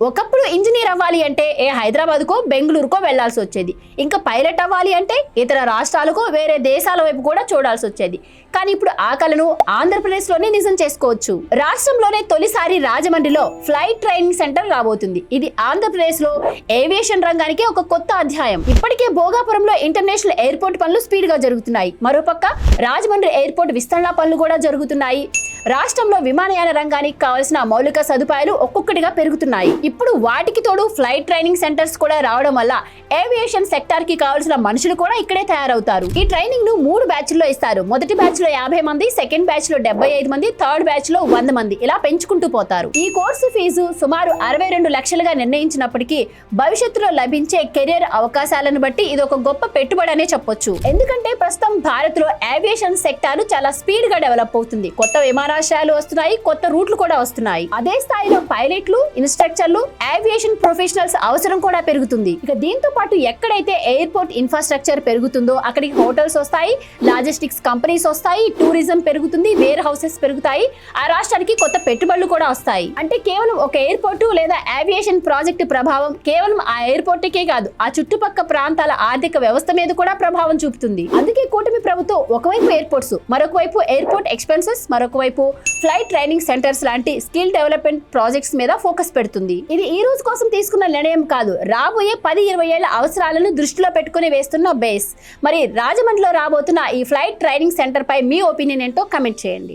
ఒకప్పుడు ఇంజనీర్ అవ్వాలి అంటే హైదరాబాద్కో బెంగళూరుకో వెళ్లాల్సి వచ్చేది. ఇంకా పైలట్ అవ్వాలి అంటే ఇతర రాష్ట్రాలకో వేరే దేశాల వైపు కూడా చూడాల్సి వచ్చేది. కానీ ఇప్పుడు ఆ కలను ఆంధ్రప్రదేశ్లోనే నిజం చేసుకోవచ్చు. రాష్ట్రంలోనే తొలిసారి రాజమండ్రిలో ఫ్లైట్ ట్రైనింగ్ సెంటర్ రాబోతుంది. ఇది ఆంధ్రప్రదేశ్లో ఏవియేషన్ రంగానికి ఒక కొత్త అధ్యాయం. ఇప్పటికే భోగాపురంలో ఇంటర్నేషనల్ ఎయిర్పోర్ట్ పనులు స్పీడ్ గా జరుగుతున్నాయి. మరోపక్క రాజమండ్రి ఎయిర్పోర్ట్ విస్తరణ పనులు కూడా జరుగుతున్నాయి. రాష్ట్రంలో విమానయాన రంగానికి కావాల్సిన మౌలిక సదుపాయాలు ఒక్కొక్కటిగా పెరుగుతున్నాయి. ఇప్పుడు వాటికి తోడు ఫ్లైట్ ట్రైనింగ్ సెంటర్స్ కూడా రావడం వల్ల ఏవియేషన్ సెక్టార్ కి కావాల్సిన మనుషులు కూడా ఇక్కడే తయారవుతారు. ఈ ట్రైనింగ్ ను 3 బ్యాచ్ల్లో ఇస్తారు. మొదటి బ్యాచ్ లో 50 మంది, సెకండ్ బ్యాచ్ లో 75 మంది, థర్డ్ బ్యాచ్ లో 100 మంది, ఇలా పెంచుకుంటూ పోతారు. ఈ కోర్సు ఫీజు సుమారు 62 లక్షలుగా నిర్ణయించినప్పటికీ భవిష్యత్తులో లభించే కెరీర్ అవకాశాలను బట్టి ఇది ఒక గొప్ప పెట్టుబడి అనే చెప్పొచ్చు. ఎందుకంటే ప్రస్తుతం భారత్ లో ఏవియేషన్ సెక్టార్ చాలా స్పీడ్ గా డెవలప్ అవుతుంది. కొత్త విమానాశ్రయాలు వస్తున్నాయి, కొత్త రూట్లు కూడా వస్తున్నాయి. అదే స్థాయిలో పైలట్లు, ఇన్స్ట్రక్టర్లు, ఏవియేషన్ ప్రొఫెషనల్స్ అవసరం కూడా పెరుగుతుంది. ఇక దీంతో పాటు ఎక్కడైతే ఎయిర్పోర్ట్ ఇన్ఫ్రాస్ట్రక్చర్ పెరుగుతుందో అక్కడికి హోటల్స్ వస్తాయి, లాజిస్టిక్స్ కంపెనీస్ వస్తాయి, టూరిజం పెరుగుతుంది, వేర్ హౌసెస్ పెరుగుతాయి. ఆ రాష్ట్రానికి కొత్త పెట్టుబడులు కూడా వస్తాయి. అంటే కేవలం ఒక ఎయిర్పోర్ట్ లేదా ఏవియేషన్ ప్రాజెక్టు ప్రభావం కేవలం ఆ ఎయిర్పోర్ట్ కే కాదు, ఆ చుట్టుపక్కల ప్రాంతాల ఆర్థిక వ్యవస్థ మీద కూడా ప్రభావం చూపుతుంది. అందుకే కూటమి ప్రభుత్వం ఒకవైపు ఎయిర్పోర్ట్స్, మరొక వైపు ఎయిర్పోర్ట్ ఎక్స్పెన్సెస్, మరొక వైపు ఫ్లైట్ ట్రైనింగ్ సెంటర్స్ లాంటి స్కిల్ డెవలప్మెంట్ ప్రాజెక్ట్స్ మీద ఫోకస్ పెడుతుంది. ఇది ఈ రోజు కోసం తీసుకున్న నిర్ణయం కాదు, రాబోయే 10-20 ఏళ్ల అవసరాలను దృష్టిలో పెట్టుకుని వేస్తున్న బేస్. మరి రాజమండ్రిలో రాబోతున్న ఈ ఫ్లైట్ ట్రైనింగ్ సెంటర్ పై మీ ఒపీనియన్ ఏంటో కమెంట్ చేయండి.